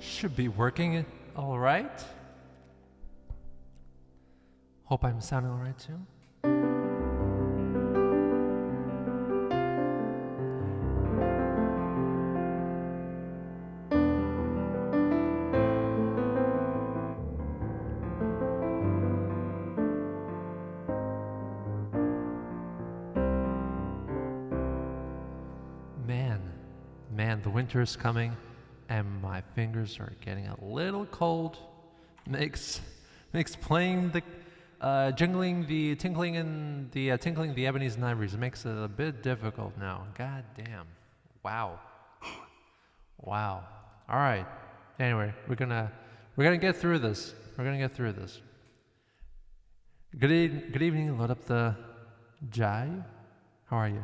Should be working all right. Hope I'm sounding all right too. Man, the winter is coming and my fingers are getting a little cold. Makes playing the tinkling the ebonies and ivories, it makes it a bit difficult now. God damn. Wow. Wow. All right. Anyway, we're gonna get through this. Good evening. Load up the Jai. How are you?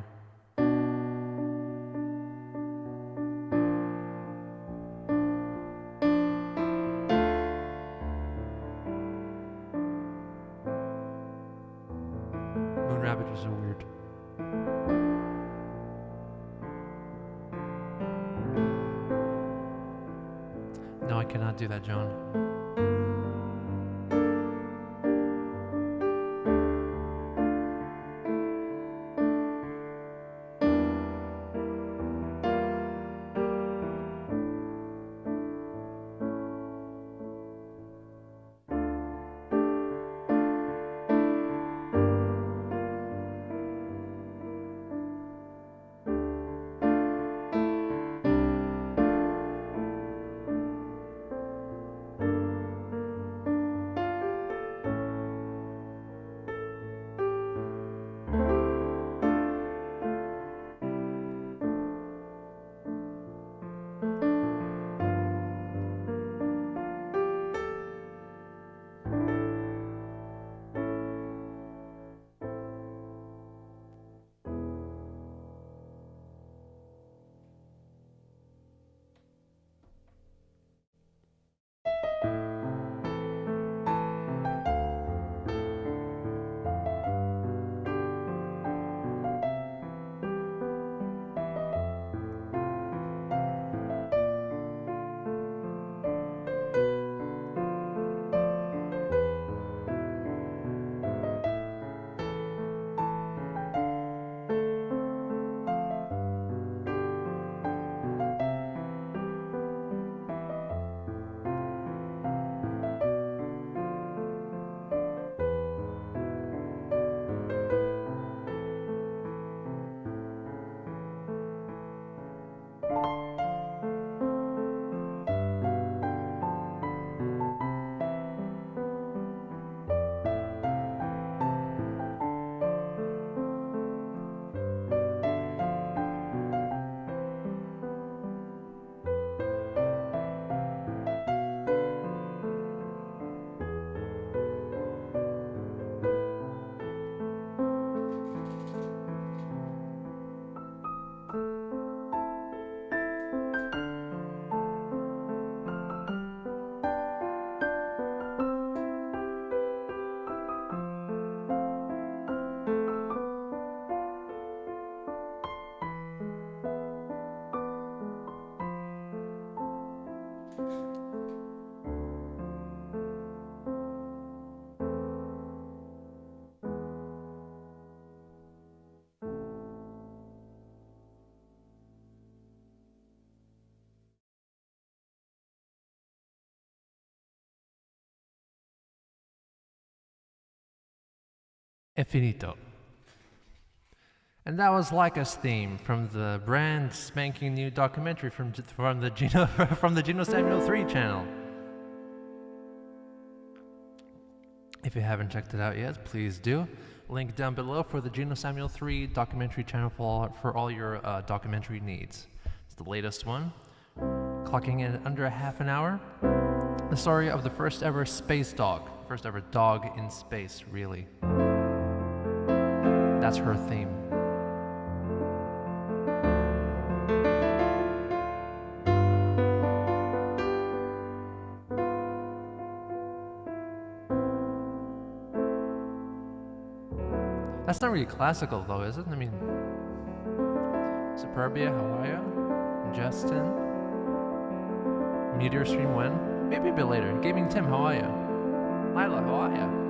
Moon are weird. No, I cannot do that, John. È finito. And that was Laika's theme from the brand spanking new documentary from the Geno Samuel 3 channel. If you haven't checked it out yet, please do. Link down below for the Geno Samuel 3 documentary channel for all your documentary needs. It's the latest one, clocking in under a half an hour. The story of the first ever space dog. First ever dog in space, really. That's her theme. That's not really classical though, is it? I mean, Superbia, how are you? Justin? Meteor stream when? Maybe a bit later. Gaming Tim, how are you? Lila, how are you?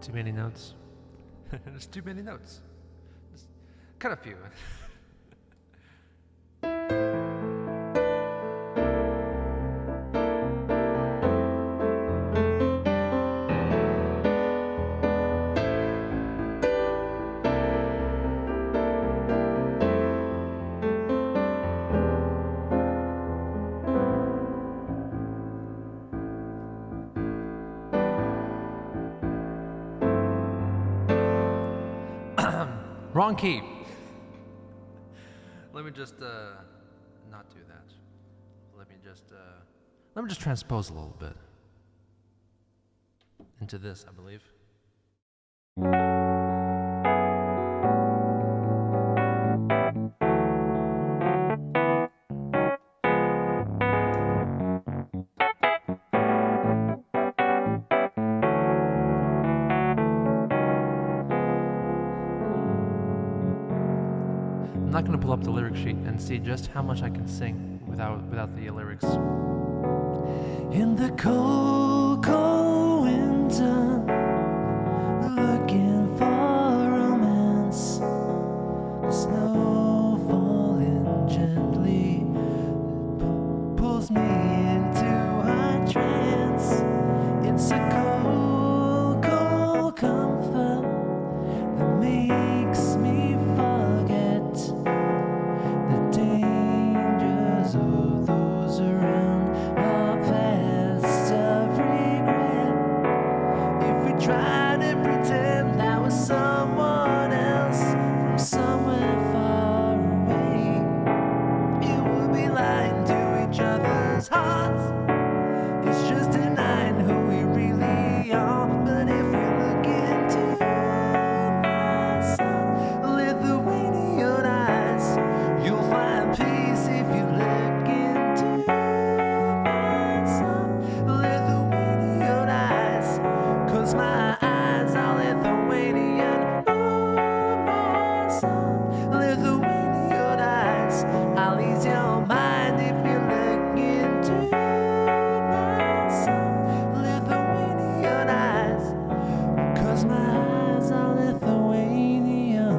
Too many notes. There's too many notes. Just cut a few. Wrong key. Let me just not do that. Let me just transpose a little bit into this, I believe. I'm not going to pull up the lyric sheet and see just how much I can sing without the lyrics. In the cold, cold winter, looking for romance, the snow falling gently pulls me into a trance. It's a cold, cold comfort that makes me forget the dangers of those around, our past of regret. If we try to pretend that we're someone else from somewhere far away, it would be lying to each other's hearts. It's just denying who we really are. But if we look into myself, Lithuanian eyes, you'll find peace if you look into myself, Lithuanian eyes. 'Cause my eyes are Lithuanian. Oh, myself, Lithuanian eyes. I'll ease your mind if you look into myself, Lithuanian eyes. 'Cause my eyes are Lithuanian.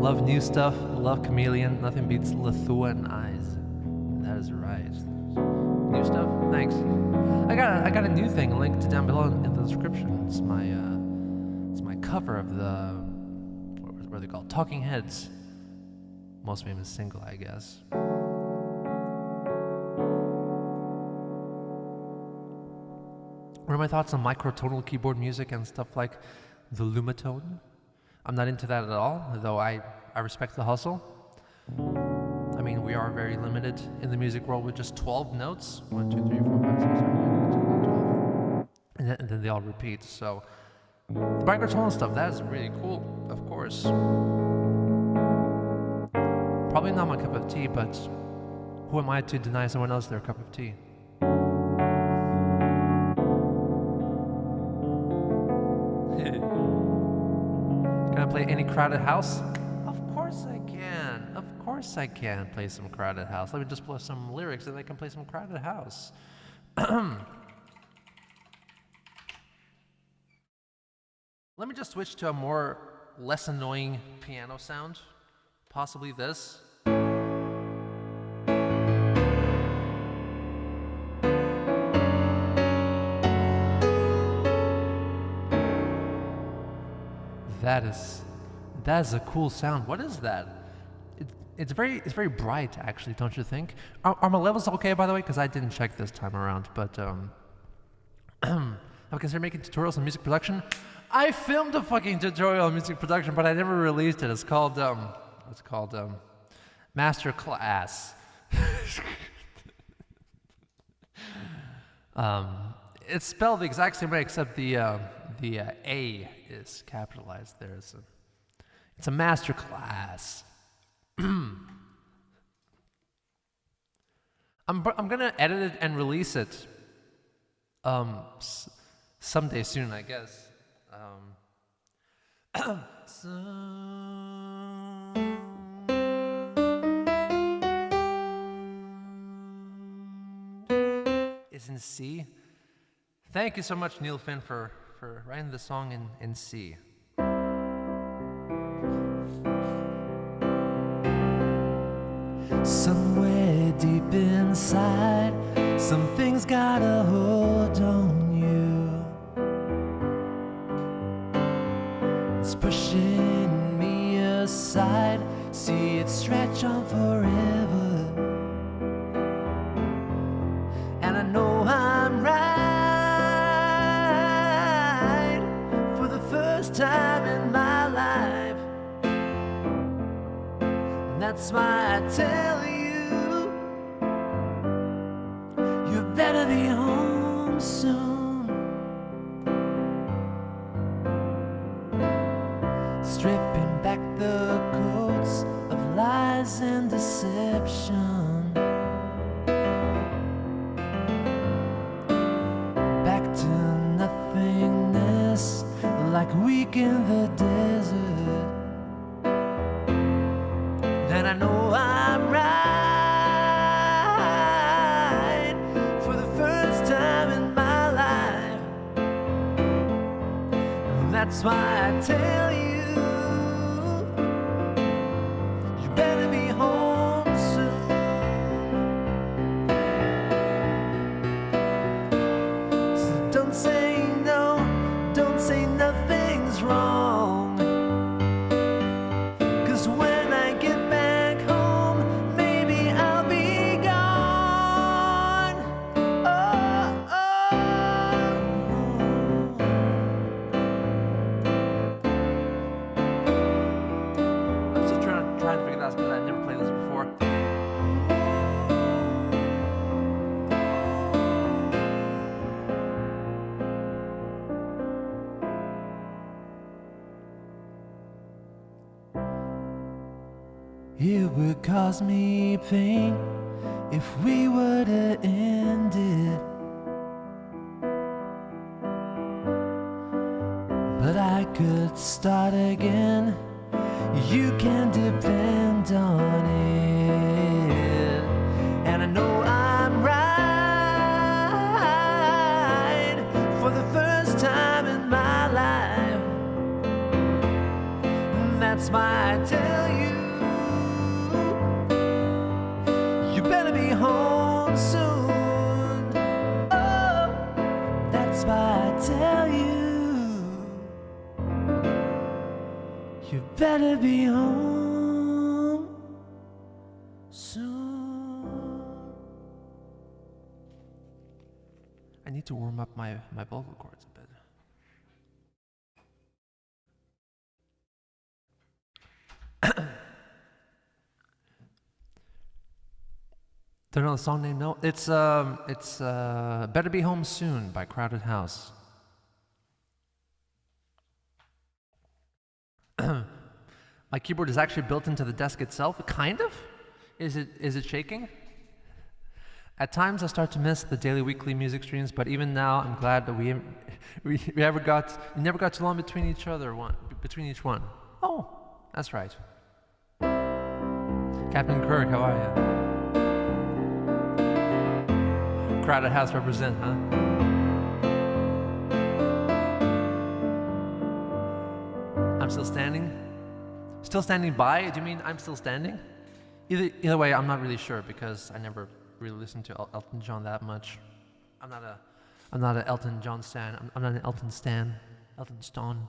Love new stuff, love Chameleon, nothing beats Lithuanian eyes. That is right. New stuff? Thanks. I got a new thing linked down below in the description. It's my cover of the what are they called? Talking Heads. Most famous single, I guess. What are my thoughts on microtonal keyboard music and stuff like the Lumatone? I'm not into that at all, though I respect the hustle. I mean, we are very limited in the music world with just 12 notes. 1, 2, 3, 4, 5, 6, 7, 8, 9, 10, 11, 12. And then they all repeat. So the microtonal stuff, that is really cool, of course. Probably not my cup of tea, but who am I to deny someone else their cup of tea? Can I play any crowded house? Of course course I can play some Crowded House. Let me just play some lyrics and I can play some Crowded House. Let me just switch to a less annoying piano sound. Possibly this. That is a cool sound. What is that? It's very bright, actually, don't you think? Are my levels okay, by the way? Because I didn't check this time around. But I've considered making tutorials on music production. I filmed a fucking tutorial on music production, but I never released it. It's called Master Class. It's spelled the exact same way, except the A is capitalized there. It's a master class. I'm gonna edit it and release it someday soon, I guess. Is in C. Thank you so much, Neil Finn, for writing the song in C. Somewhere deep inside, something's got a hold on you. It's pushing me aside, see it stretch on forever. And I know I'm right for the first time in my life. And that's why I tell you, you better be home soon. Stripping back the coats of lies and deception. Back to nothingness, like a week in the desert. And I know I'm right for the first time in my life. And that's why I tell you, you better be home soon. So don't say no, don't say nothing's wrong. 'Cause when I get back home, maybe I'll be gone. Oh, oh. I'm still trying to figure that out because I've never played this before. It would cause me pain if we were to end it. But I could start again, you can depend on it. And I know I'm right for the first time in my life. And that's why I tell you, you better be home soon. Oh, that's why I tell you, you better be home soon. I need to warm up my vocal cords a bit. Don't know the song name? No, it's "Better Be Home Soon" by Crowded House. My keyboard is actually built into the desk itself. Kind of. Is it shaking? At times I start to miss the daily, weekly music streams, but even now I'm glad that we never got too long between each one. Oh, that's right. Captain Kirk, how are you? Crowded house represent, huh? I'm still standing? Still standing by? Do you mean I'm still standing? Either way, I'm not really sure because I never really listened to Elton John that much. I'm not an Elton John stan. I'm not an Elton stan. Elton Stan.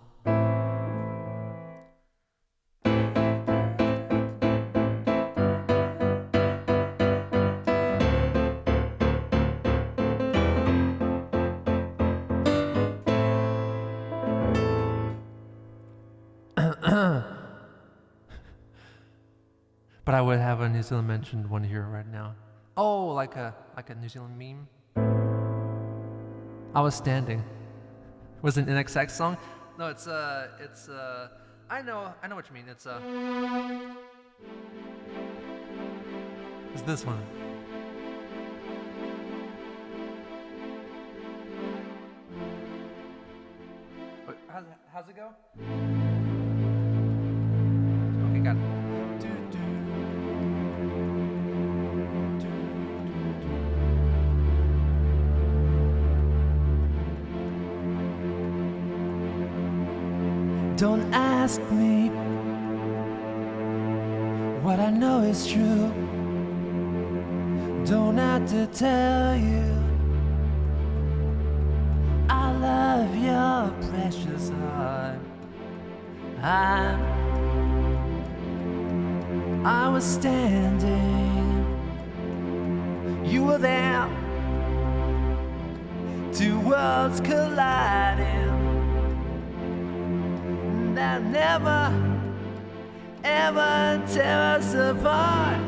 But I would have a New Zealand mentioned one here right now. Oh, like a New Zealand meme. I was standing. Was it an NXX song? No, it's I know what you mean. It's this one. Wait, how's it go? Okay, got it. Don't ask me what I know is true. Don't have to tell you I love your precious heart. I was standing, you were there, two worlds colliding. That never, ever tear us apart.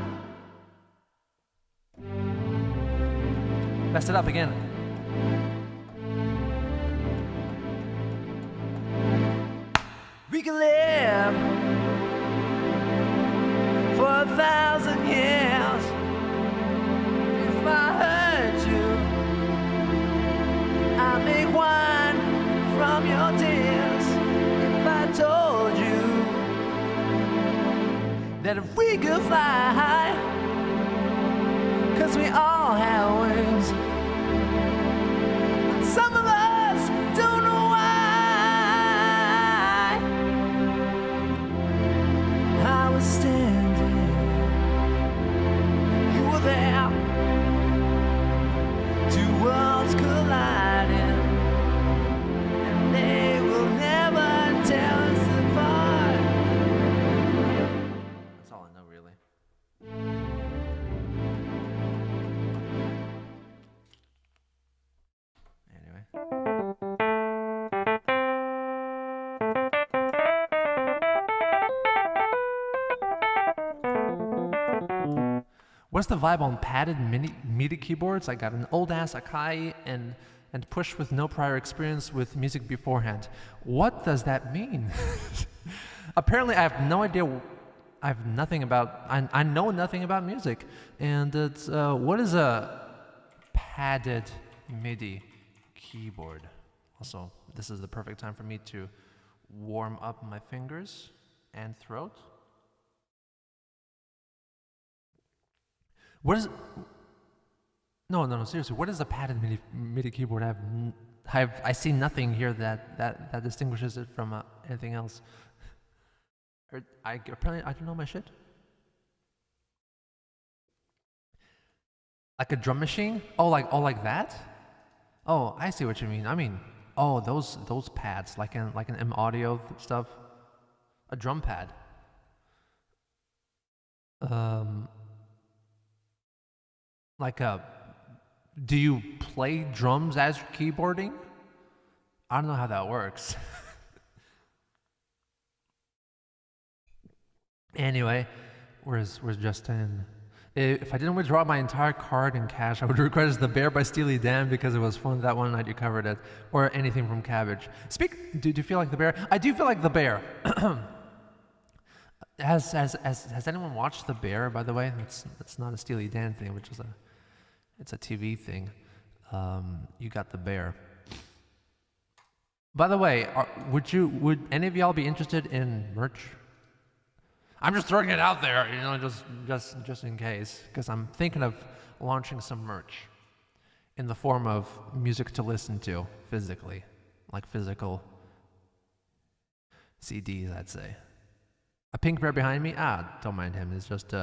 Messed it up again. We can live for 1,000 years. If I hurt you, I'll make wine from your tears. If I told you that if we could fly high, 'cause we all have wings, but some of us don't know why. I was standing, you were there, two worlds colliding, and they will never tear us apart. That's all I know, really. Anyway. What's the vibe on padded MIDI keyboards? I got an old ass Akai and push with no prior experience with music beforehand. What does that mean? Apparently, I have no idea. I have nothing about. I know nothing about music. And it's what is a padded MIDI keyboard? Also, this is the perfect time for me to warm up my fingers and throat. What is? No, seriously. What is a padded MIDI keyboard? I see nothing here that distinguishes it from anything else. Apparently I don't know my shit. Like a drum machine? Oh, like that? Oh, I see what you mean. I mean, oh, those pads, like an M Audio stuff. A drum pad. Do you play drums as you're keyboarding? I don't know how that works. Anyway, where's Justin? If I didn't withdraw my entire card in cash, I would request The Bear by Steely Dan because it was fun that one night you covered it, or anything from Cabbage. Do you feel like The Bear? I do feel like The Bear. Has anyone watched The Bear, by the way? That's not a Steely Dan thing, which is it's a TV thing. You got The Bear. By the way, would any of y'all be interested in merch? I'm just throwing it out there, you know, just in case, because I'm thinking of launching some merch in the form of music to listen to physically, like physical CDs, I'd say. A pink bear behind me? Don't mind him. It's just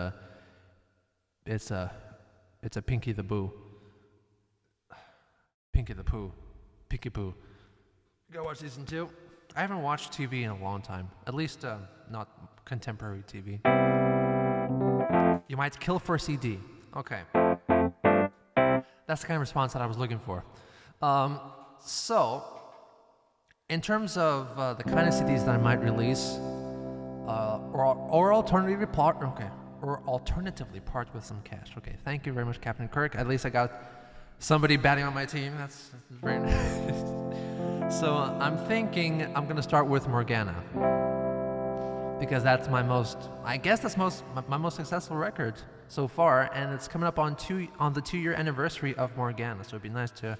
it's a Pinky the Boo. Pinky the Pooh. Pinky Pooh. Go watch season 2. I haven't watched TV in a long time. At least not contemporary TV. You might kill for a CD. Okay. That's the kind of response that I was looking for. So, in terms of the kind of CDs that I might release, or alternatively part with some cash. Okay, thank you very much, Captain Kirk. At least I got somebody batting on my team. That's very nice. So I'm thinking I'm gonna start with Morgana, because that's my most successful record so far, and it's coming up on the 2-year anniversary of Morgana. So it'd be nice to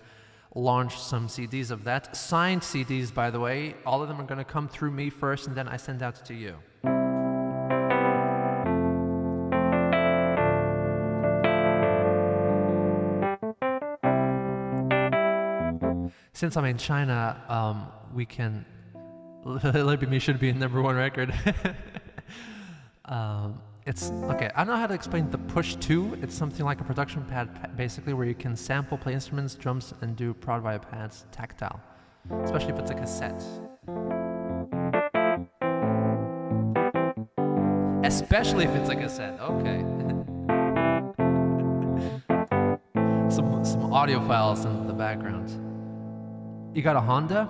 launch some CDs of that. Signed CDs, by the way. All of them are gonna come through me first, and then I send out to you. Since I'm in China, we can. Let Me should be a #1 record. It's okay. I don't know how to explain the Push 2. It's something like a production pad, basically, where you can sample, play instruments, drums, and do prod via pads, tactile, especially if it's a cassette. Especially if it's a cassette. Okay. some audio files in the background. You got a Honda?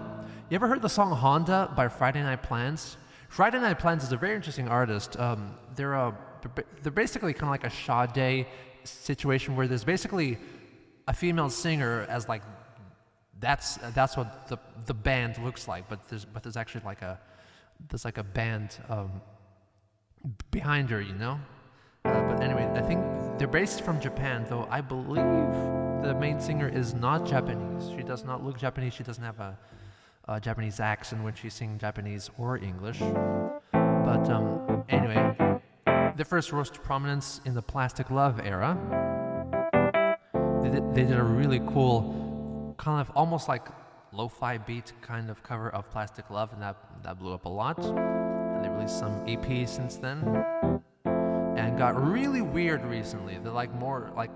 You ever heard the song Honda by Friday Night Plans? Friday Night Plans is a very interesting artist. They're basically kind of like a Sade situation, where there's basically a female singer as like that's what the band looks like, but there's actually like a band behind her, you know. But anyway, I think they're based from Japan, though I believe the main singer is not Japanese. She does not look Japanese. She doesn't have a Japanese accent when she's singing Japanese or English. But anyway, they first rose to prominence in the Plastic Love era. They did a really cool, kind of almost like lo-fi beat kind of cover of Plastic Love, and that blew up a lot. And they released some EPs since then, and got really weird recently. They're like more like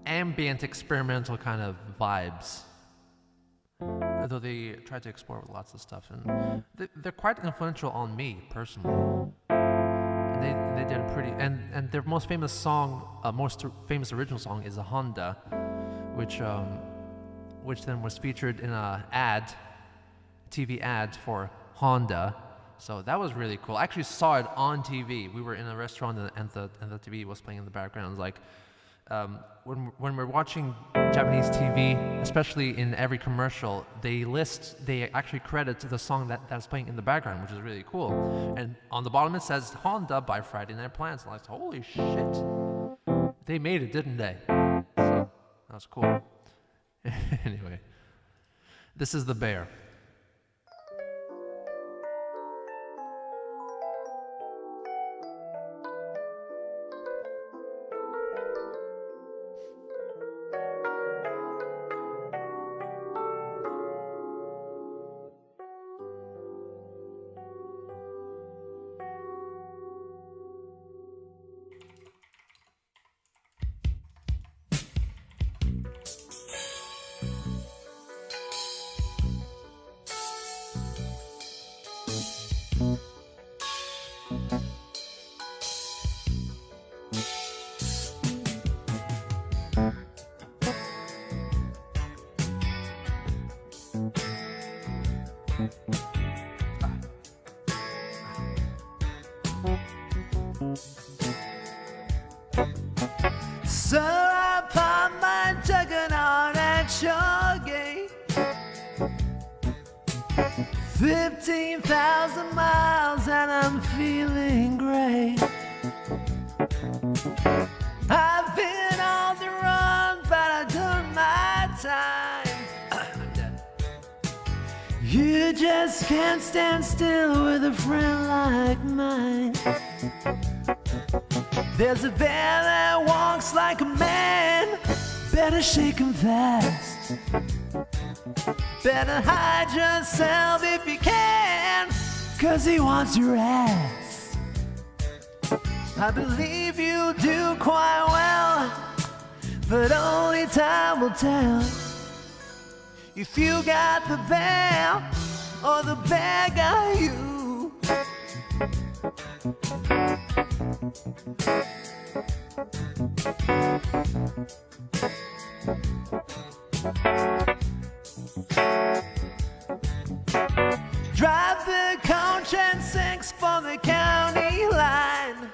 ambient experimental kind of vibes, although they try to explore with lots of stuff, and they're quite influential on me personally. And they did a pretty, and their most famous song, most famous original song is a Honda, which then was featured in a TV ad for Honda. So that was really cool. I actually saw it on TV. We were in a restaurant, and the TV was playing in the background. It was like, when we're watching Japanese TV, especially in every commercial, they actually credit the song that's playing in the background, which is really cool. And on the bottom it says Honda by Friday Night Plans. And I was like, holy shit, they made it, didn't they? So that was cool. Anyway, this is The Bear. So I pop my juggernaut at your gate. 15,000 miles and I'm feeling great. I've been on the run, but I've done my time. I'm dead. You You just can't stand still with a friend like mine. There's a bear that walks like a man. Better shake him fast. Better hide yourself if you can, 'cause he wants your ass. I believe you do quite well, but only time will tell if you got the bear or the bear got you. Drive the coach and 6 for the county line.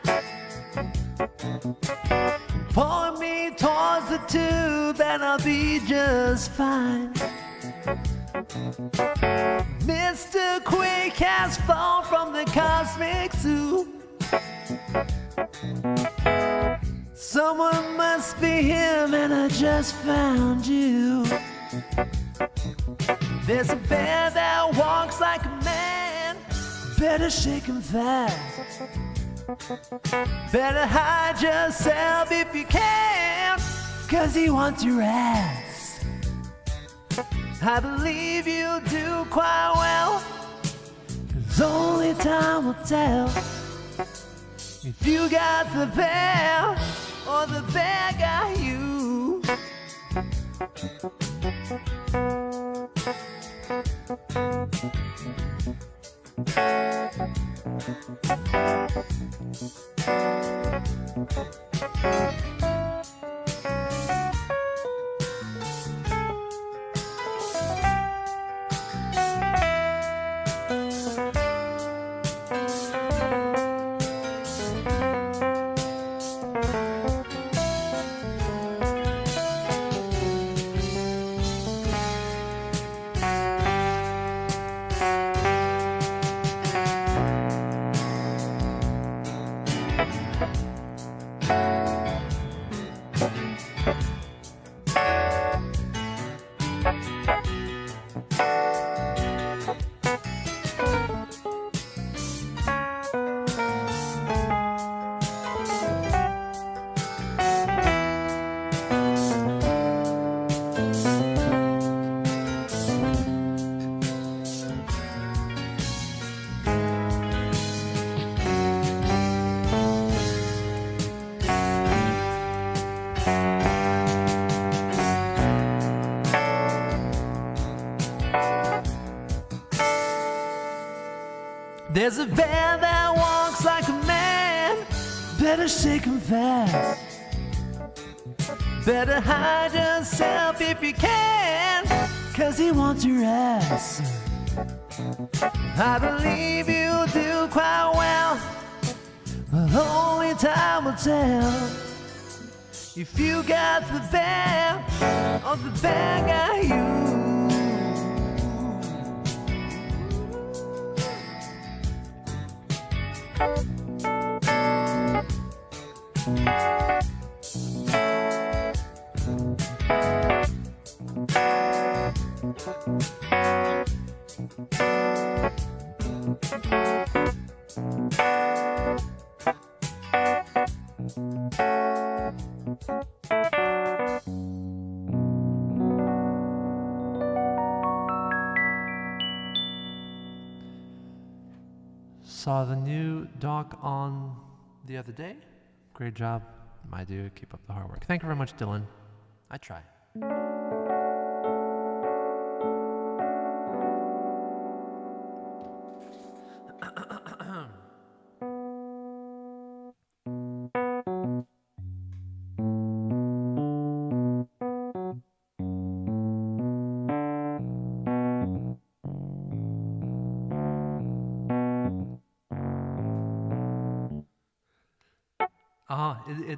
Point me towards the tube and I'll be just fine. Mr. Quick has fallen from the cosmic zoo. Someone must be him and I just found you. There's a bear that walks like a man. Better shake him fast. Better hide yourself if you can, 'cause he wants your ass. I believe you do quite well, 'cause only time will tell if you got the bear or the bear got you. There's a bear that walks like a man. Better shake him fast. Better hide yourself if you can, 'cause he wants your ass. I believe you do quite well, but only time will tell if you got the bear or the bear got you. Saw the new doc on the other day. Great job, my dude. Keep up the hard work. Thank you very much, Dylan. I try.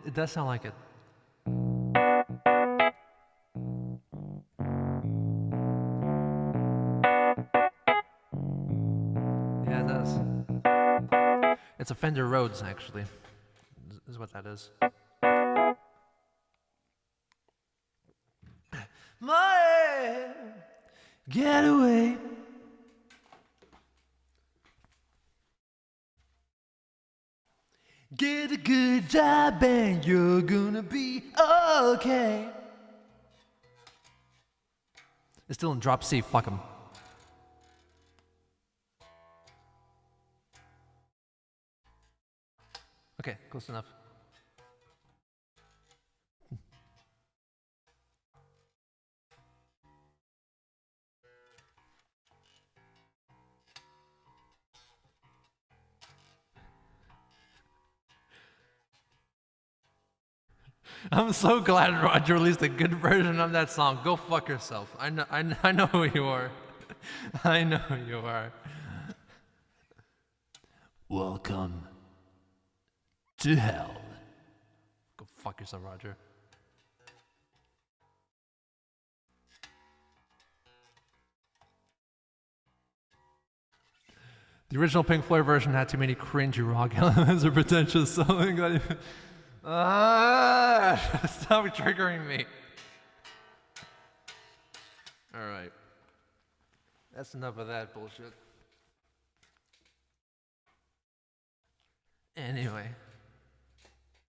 It does sound like it. Yeah, it does. It's a Fender Rhodes, actually, is what that is. My get away. Get a good job and you're gonna be okay. It's still in drop C, fuck him. Okay, close enough. I'm so glad Roger released a good version of that song. Go fuck yourself. I know who you are. I know who you are. Welcome to hell. Go fuck yourself, Roger. The original Pink Floyd version had too many cringy rock elements or pretentious something. Stop triggering me. All right. That's enough of that bullshit. Anyway.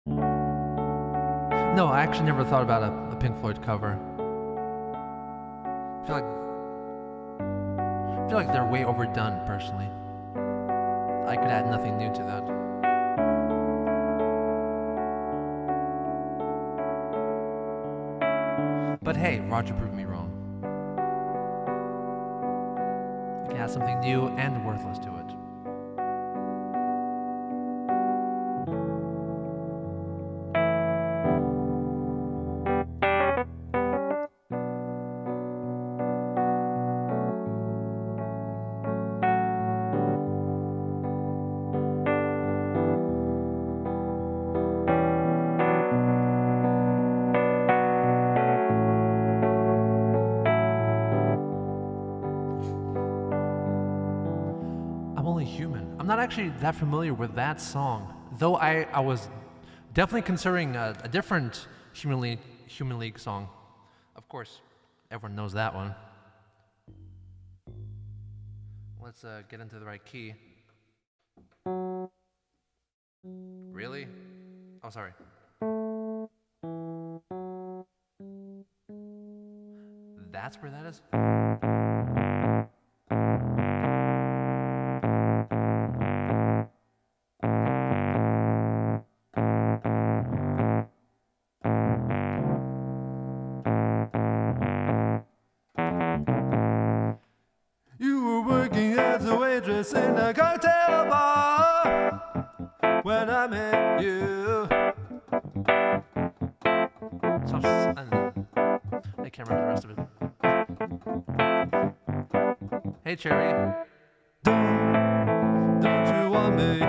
No, I actually never thought about a Pink Floyd cover. I feel like they're way overdone, personally. I could add nothing new to that. But hey, Roger proved me wrong. You can add something new and worthless to it. Actually that familiar with that song, though I was definitely considering a different Human League song. Of course, everyone knows that one. Let's get into the right key. Really? Oh, sorry. That's where that is? In a cocktail bar when I met you. I can't remember the rest of it. Hey, Cherry. Don't you want me?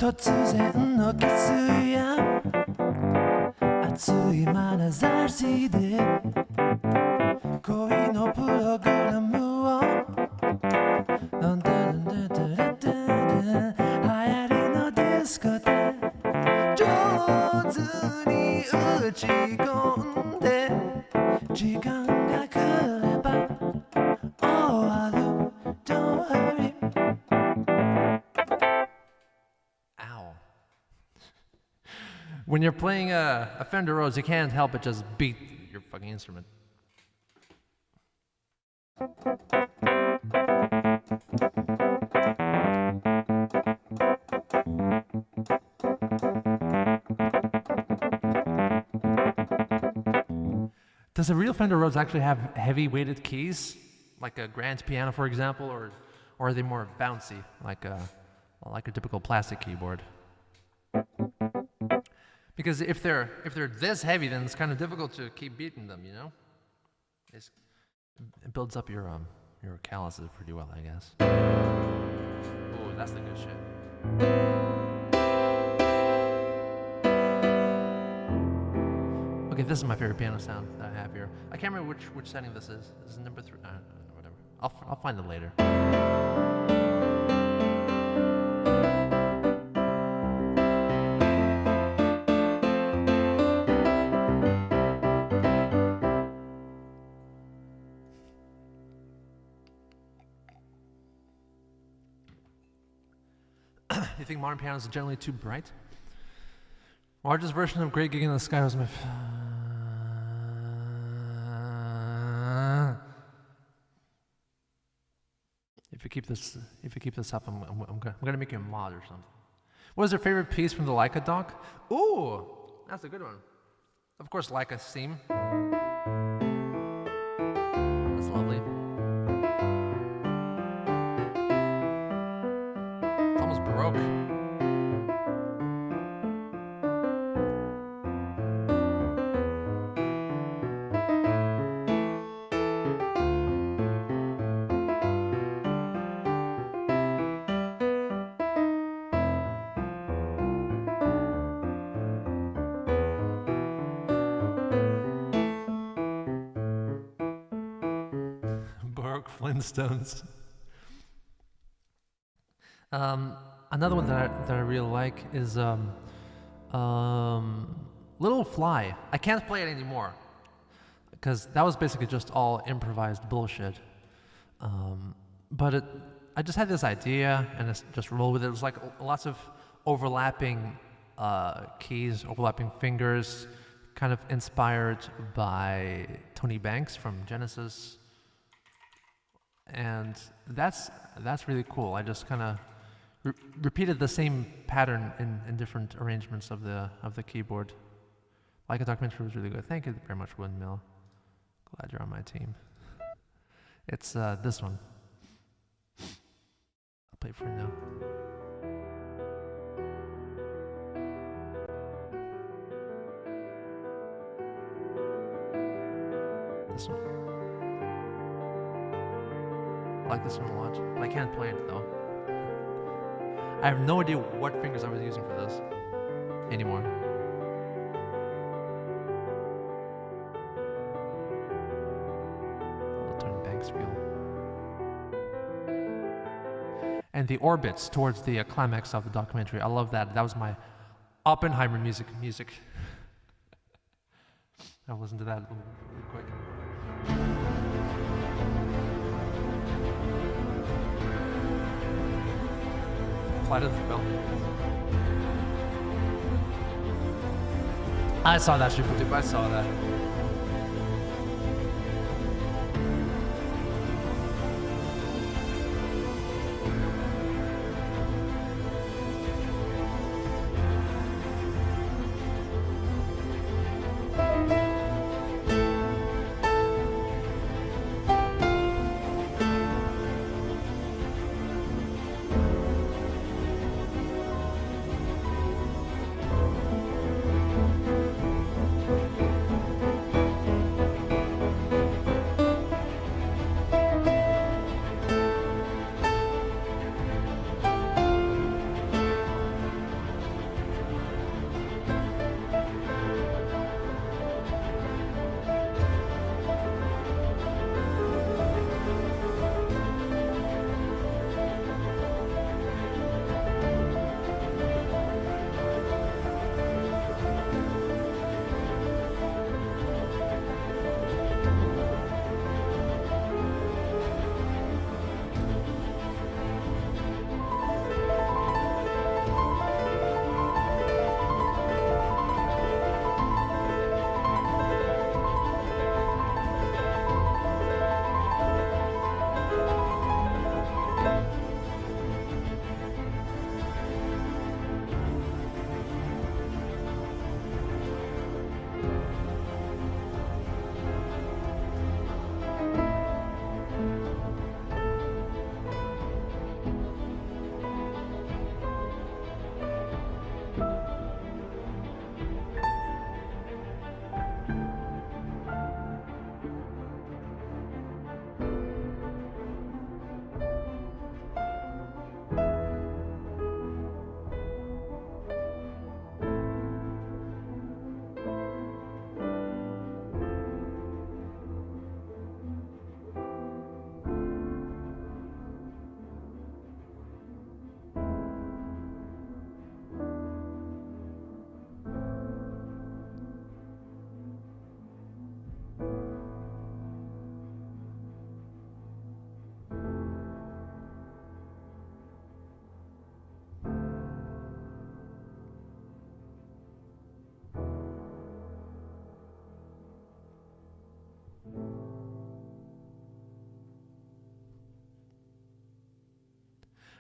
突然のキスや熱い眼差しで恋のプログラムを流行りのディスコで上手に打ち込んで時間が来れば終わる Don't hurry. When you're playing a Fender Rhodes, you can't help but just beat your fucking instrument. Does a real Fender Rhodes actually have heavy weighted keys, like a grand piano, for example, or are they more bouncy, like a typical plastic keyboard? Because if they're this heavy, then it's kind of difficult to keep beating them, you know. It builds up your calluses pretty well, I guess. Oh, that's the good shit. Okay, this is my favorite piano sound that I have here. I can't remember which setting this is. This is number 3. Whatever. I'll find it later. You think modern pianos are generally too bright? Largest version of Great Gig in the Sky was my. If you keep this up, I'm gonna make you a mod or something. What is your favorite piece from the Leica doc? Ooh, that's a good one. Of course, Leica's theme. That's lovely. It's almost Baroque. Flintstones. Another one that I really like is Little Fly. I can't play it anymore because that was basically just all improvised bullshit. But I just had this idea and I just rolled with it. It was like lots of overlapping keys, overlapping fingers, kind of inspired by Tony Banks from Genesis. And that's really cool. I just kind of repeated the same pattern in different arrangements of the keyboard. Like a documentary was really good. Thank you very much, Windmill. Glad you're on my team. It's this one. I'll play it for you now. This one. I like this one a lot, but I can't play it though. I have no idea what fingers I was using for this anymore. Little Tony Banks feel. And the orbits towards the climax of the documentary. I love that. That was my Oppenheimer music. I'll listen to that really quick. Flight of the Falcon. I saw that super tip. I saw that.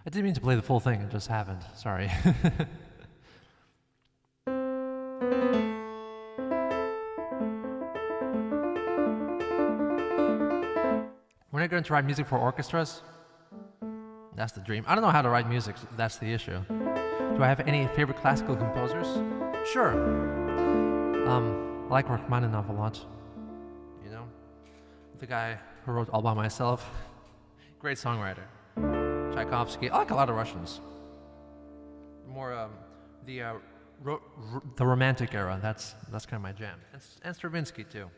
I didn't mean to play the full thing, I just haven't. Sorry. We're not going to write music for orchestras. That's the dream. I don't know how to write music, so that's the issue. Do I have any favorite classical composers? Sure. I like Rachmaninoff a lot. You know? The guy who wrote All by Myself. Great songwriter. Tchaikovsky. I like a lot of Russians. More the Romantic era. That's kind of my jam. And Stravinsky too.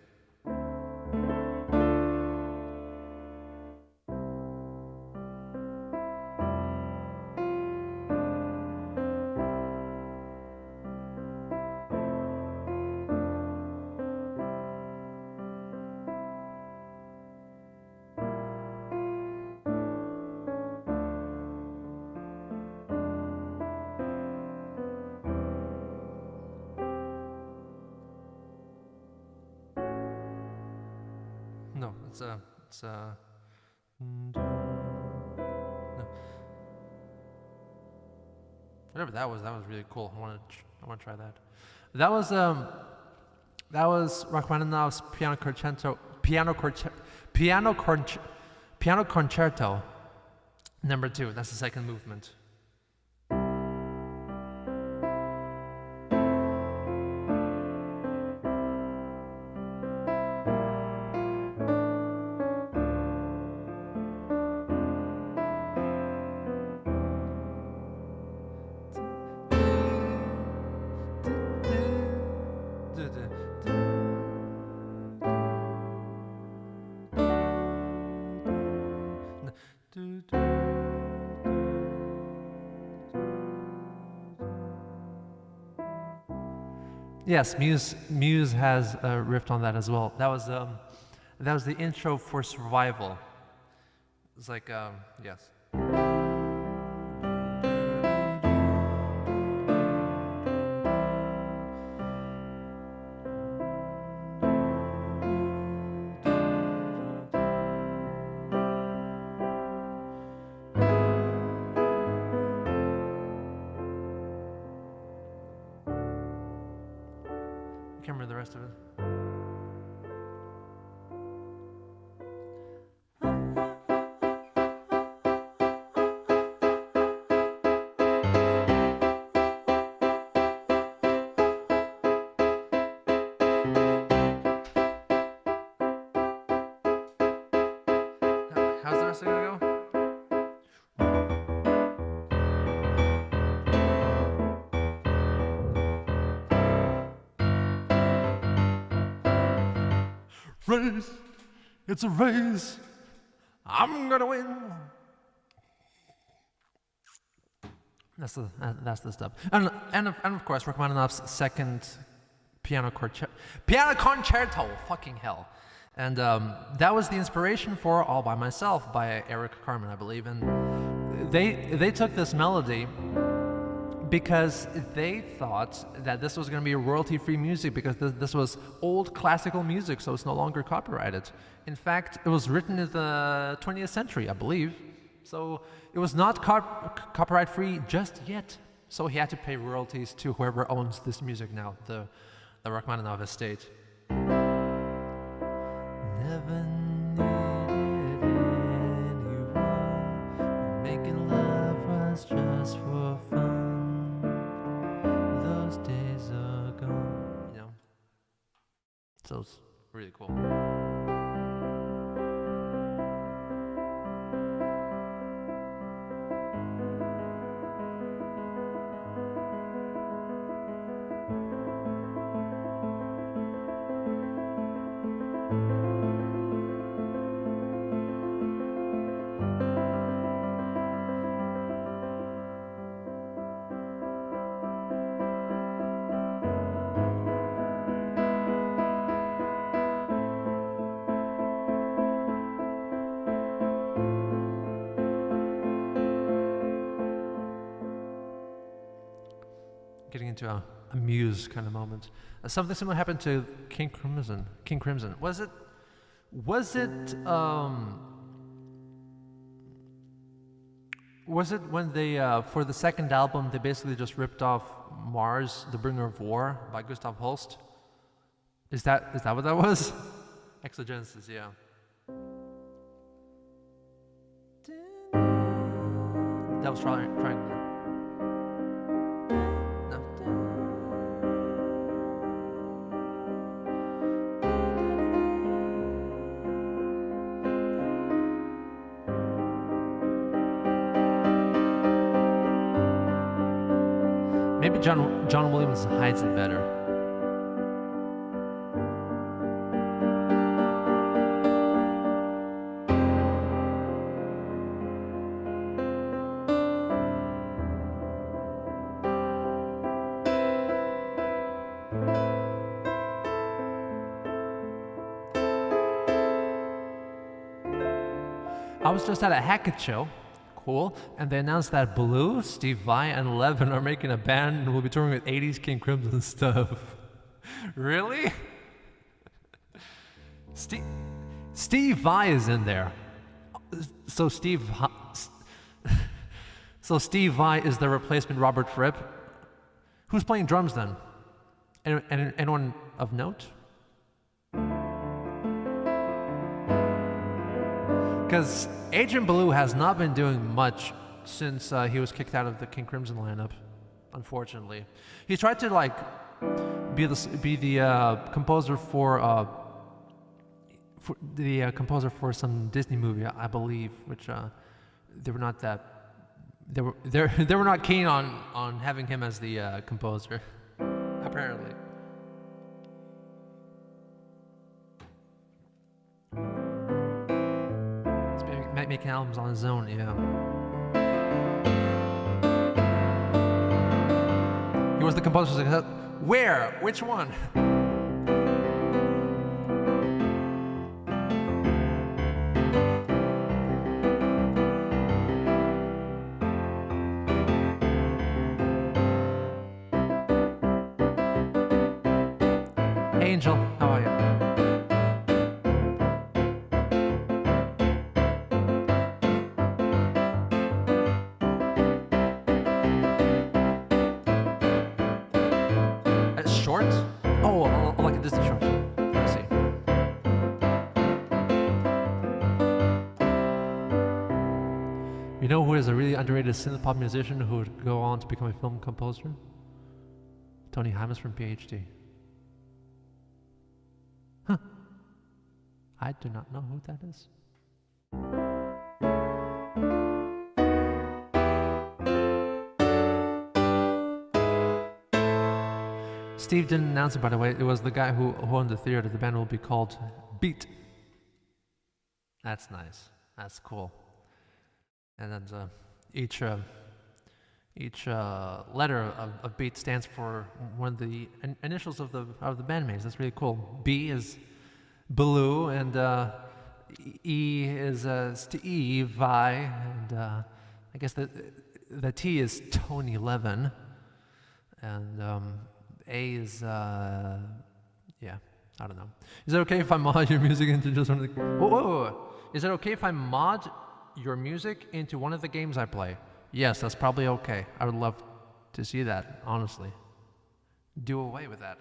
No, no. Whatever that was really cool. I want to try that. That was Rachmaninoff's Piano Concerto number 2. That's the second movement. Yes, Muse has riffed on that as well. That was the intro for Survival. It's like yes. I can't remember the rest of it. How's the rest of it gonna go? Race, it's a race. I'm gonna win. That's the stuff. And of course Rachmaninoff's second piano concerto. Fucking hell. And that was the inspiration for All by Myself by Eric Carmen, I believe. And they took this melody because they thought that this was going to be royalty-free music because this was old classical music, so it's no longer copyrighted. In fact, it was written in the 20th century, I believe, so it was not copyright-free just yet. So he had to pay royalties to whoever owns this music now, the Rachmaninoff estate. Never needed anyone. Making love was just for fun. Those days are gone. You know? So it's really cool. Getting into a Muse kind of moment. Something similar happened to King Crimson. Was it Was it when they for the second album they basically just ripped off Mars, the Bringer of War by Gustav Holst? Is that what that was? Exogenesis, yeah. That was trying. No. Maybe John Williams hides it better. I was just at a Hackett show, cool, and they announced that Blue, Steve Vai, and Levin are making a band and will be touring with 80s King Crimson stuff. Really? Steve Vai is in there. So Steve Vai is the replacement Robert Fripp. Who's playing drums then? Anyone of note? Because Agent Blue has not been doing much since he was kicked out of the King Crimson lineup, unfortunately. He tried to be the composer for some Disney movie, I believe, which they were not keen on having him as the composer, apparently. Making albums on his own, yeah. He was the composer. Where? Which one? Hey, Angel, how are you? You know who is a really underrated synth-pop musician who would go on to become a film composer? Tony Hymas from PhD. Huh. I do not know who that is. Steve didn't announce it, by the way. It was the guy who owned the theater. The band will be called Beat. That's nice. That's cool. And then each letter of Beat stands for one of the initials of the bandmates. That's really cool. B is Blue, and E is Steve Vai, and I guess the T is Tony Levin, and A is yeah, I don't know. Is it okay if I mod your music into just one of the? Whoa. Is it okay if I mod your music into one of the games I play? Yes, that's probably okay. I would love to see that, honestly. Do away with that.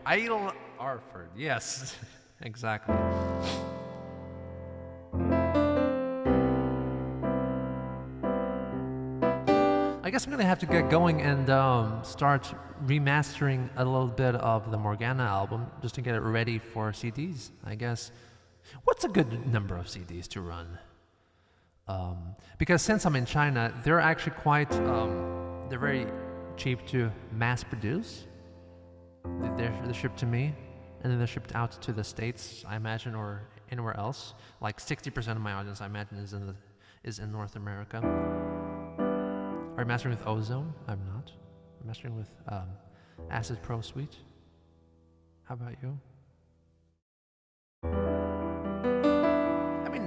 Idle Arford, yes, exactly. I guess I'm gonna have to get going and start remastering a little bit of the Morgana album just to get it ready for CDs, I guess. What's a good number of CDs to run? Because since I'm in China, they're actually quite, they're very cheap to mass produce. They're shipped to me, and then they're shipped out to the States, I imagine, or anywhere else. Like 60% of my audience, I imagine, is in North America. Are you mastering with Ozone? I'm not. I'm mastering with Acid Pro Suite. How about you?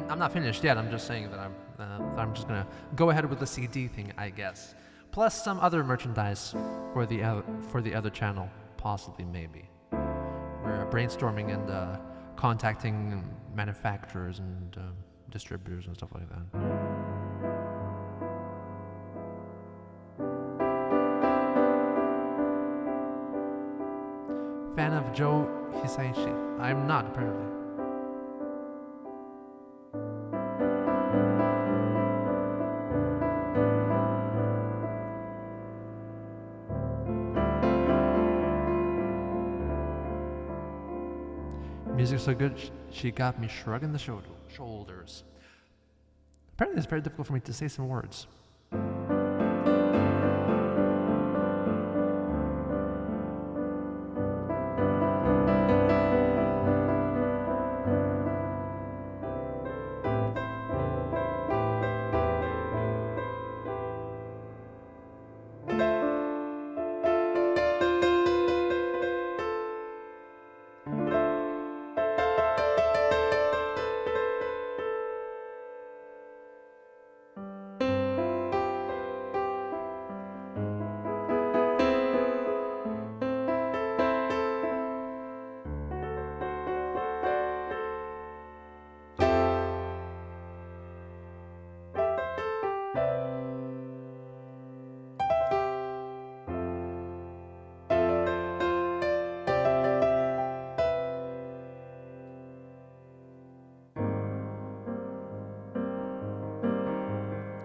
I'm not finished yet. I'm just saying that I'm just gonna go ahead with the CD thing, I guess. Plus some other merchandise for the other channel, possibly, maybe. We're brainstorming and contacting manufacturers and distributors and stuff like that. Fan of Joe Hisaishi. I'm not, apparently. Music's so good, she got me shrugging the shoulders. Apparently, it's very difficult for me to say some words.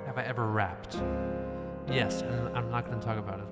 Have I ever rapped? Yes, and I'm not going to talk about it.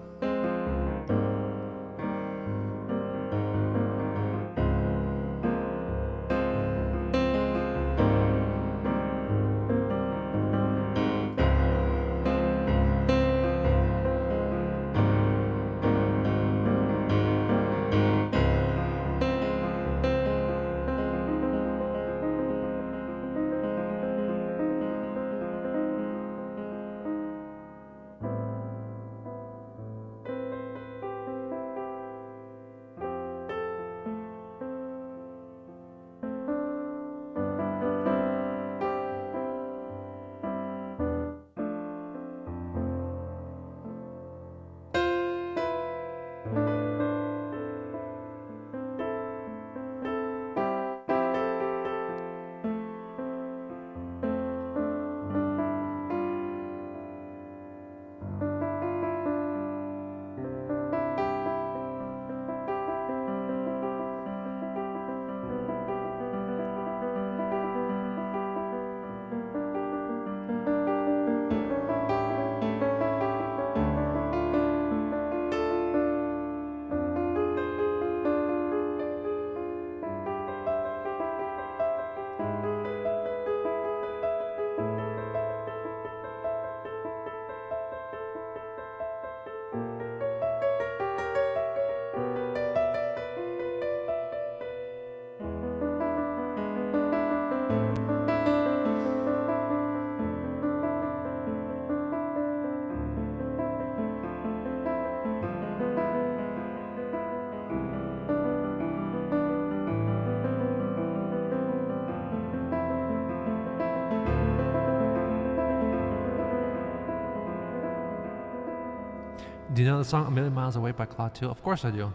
Do you know the song A Million Miles Away by Claude 2? Of course I do.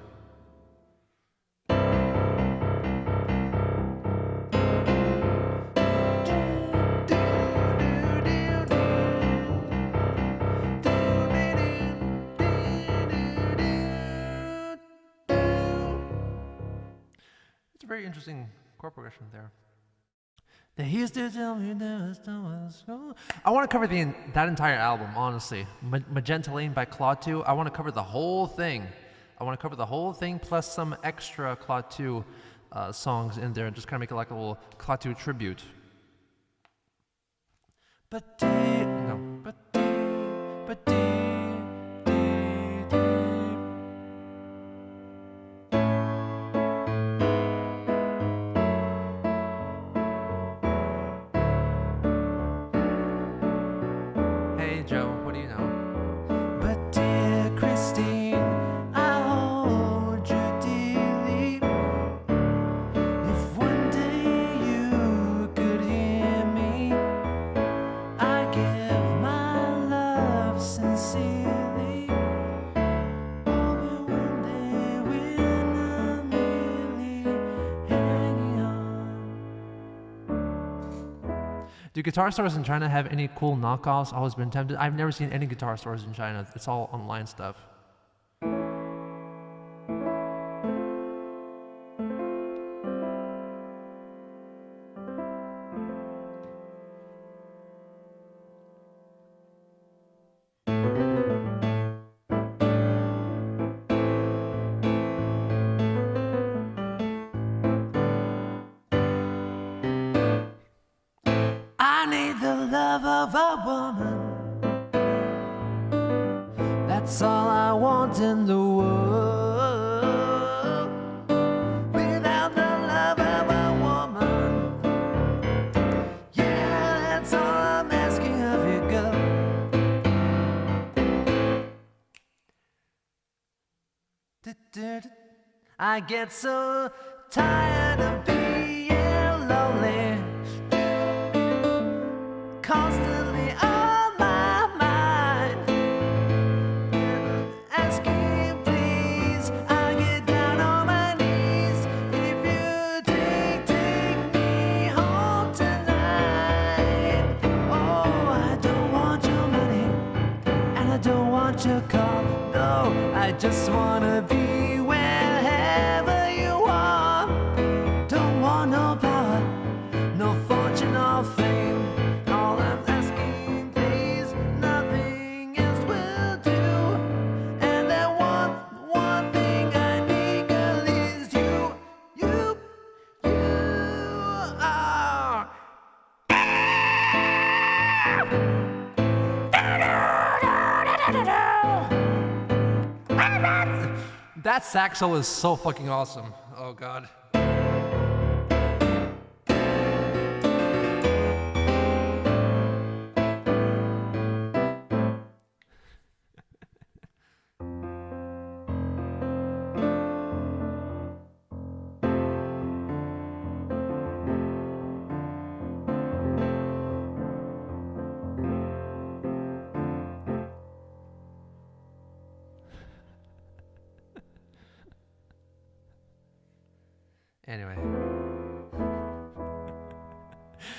It's a very interesting chord progression there. They used to tell me I want to cover that entire album, honestly. Magenta Lane by Claude 2. I want to cover the whole thing. I want to cover the whole thing plus some extra Claude 2 songs in there and just kind of make it like a little Claude 2 tribute. Joe, what do you know? But dear Christine, I hold you dearly. If one day you could hear me, I give my love sincerely. Do guitar stores in China have any cool knockoffs? I've always been tempted. I've never seen any guitar stores in China. It's all online stuff. I need the love of a woman. That's all I want in the world. Without the love of a woman, yeah, that's all I'm asking of you, girl. I get so tired of being lonely, constantly on my mind, asking please. I get down on my knees. If you take me home tonight. Oh, I don't want your money, and I don't want your car. No, I just wanna be wherever you are. Don't want no power, no fortune or fame. All I'm asking, please, nothing else will do. And that one thing I need, girl, is you. You are. That sax solo is so fucking awesome. Oh god. Anyway.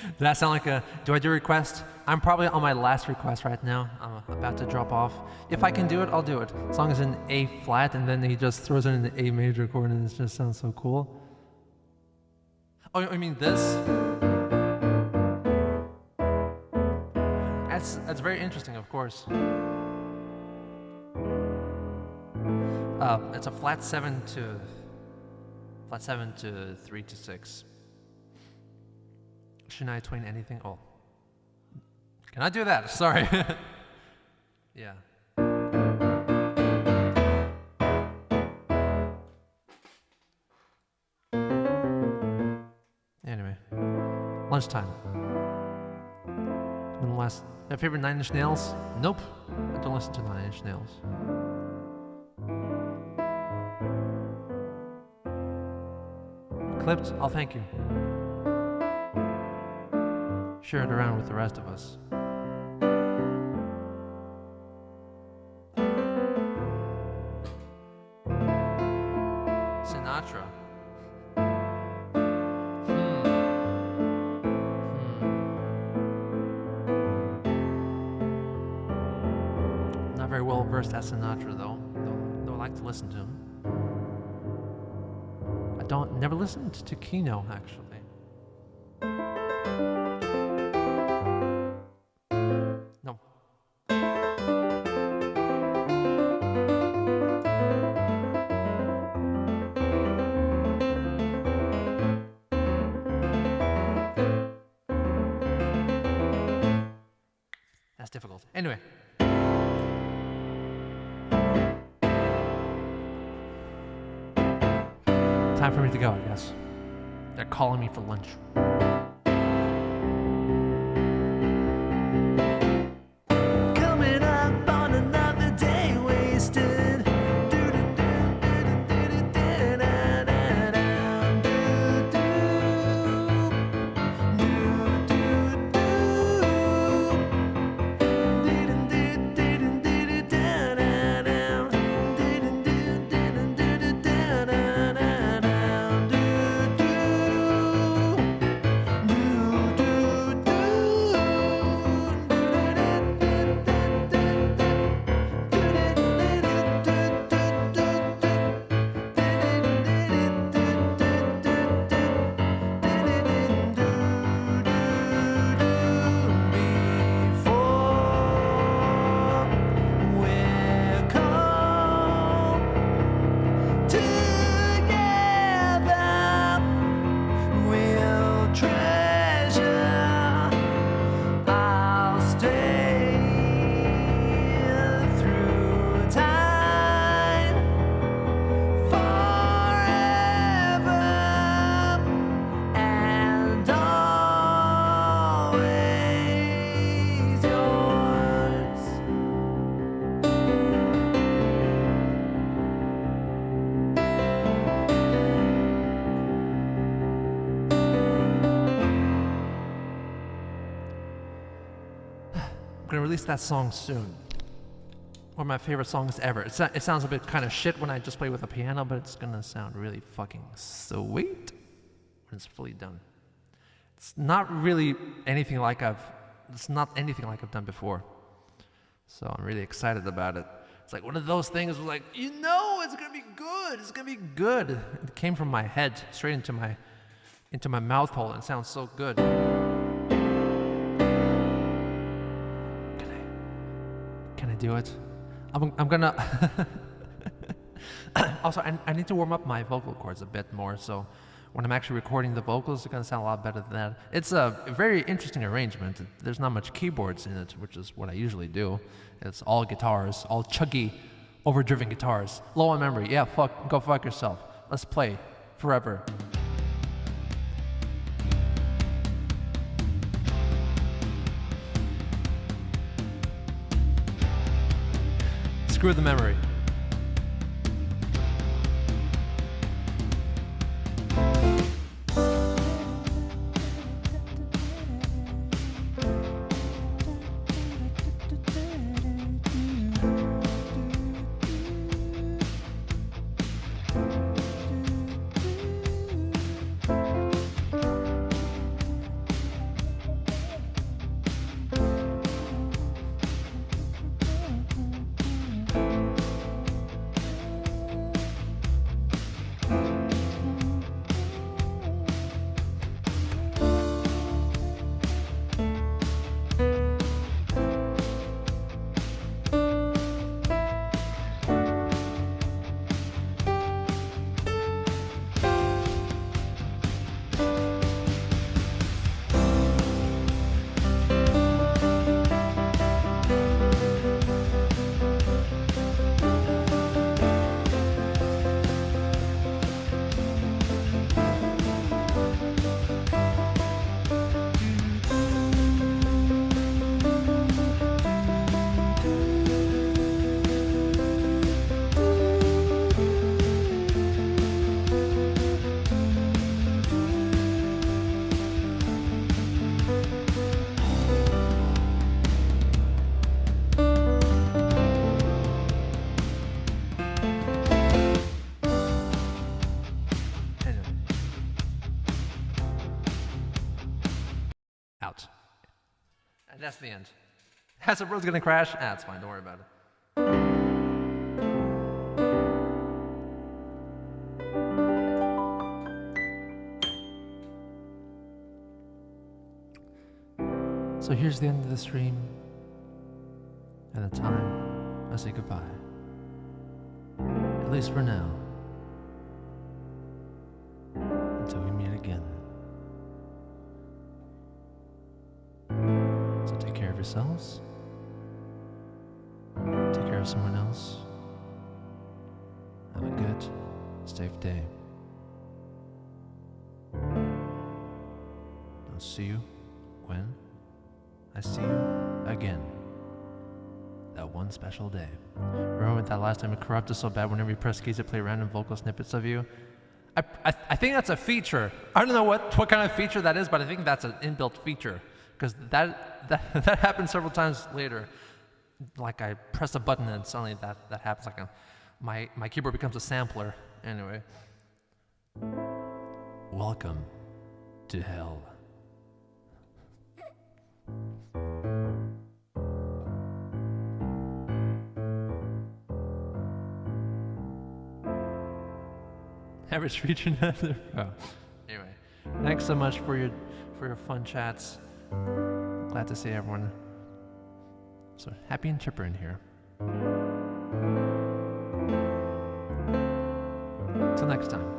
Did that sound like a... Do I do a request? I'm probably on my last request right now. I'm about to drop off. If I can do it, I'll do it. As long as it's in A flat, and then he just throws it in the A major chord, and it just sounds so cool. Oh, I mean this? That's very interesting, of course. It's a flat 7 to 3 to 6. Shania Twain anything? Oh. Can I do that? Sorry. Yeah. Anyway. Lunchtime. When the last... My favorite Nine Inch Nails? Nope. I don't listen to Nine Inch Nails. Clipped? I'll thank you. Share it around with the rest of us. Sinatra. Not very well versed at Sinatra though I like to listen to him. Never listened to Geno actually. No. That's difficult. Anyway. Time for me to go, I guess. They're calling me for lunch. Coming up on another day wasted. gonna release that song soon. One of my favorite songs ever. It sounds a bit kind of shit when I just play with a piano, but it's gonna sound really fucking sweet when it's fully done. It's not anything like I've done before. So I'm really excited about it. It's like one of those things where like, it's gonna be good. It's gonna be good. It came from my head straight into my mouth hole and it sounds so good. Can I do it? I'm gonna also I need to warm up my vocal cords a bit more, so when I'm actually recording the vocals, it's gonna sound a lot better than that. It's a very interesting arrangement. There's not much keyboards in it, which is what I usually do. It's all guitars, all chuggy, overdriven guitars. Low on memory. Yeah, go fuck yourself. Let's play forever. Screw the memory. Out. And that's the end. Has the road's gonna crash? It's fine, don't worry about it. So here's the end of the stream, and the time I say goodbye. At least for now. Until we meet again. So take care of yourselves. Take care of someone else. Have a good, safe day. I'll see you when I see you again. That one special day. Remember that last time it corrupted so bad whenever you press keys to play random vocal snippets of you? I think that's a feature. I don't know what kind of feature that is, but I think that's an inbuilt feature. Because that happened several times later. Like I press a button and suddenly that happens. Like my keyboard becomes a sampler. Anyway. Welcome to hell. Average feature. Oh. Anyway, thanks so much for your fun chats. Glad to see everyone so happy and chipper in here. Till next time.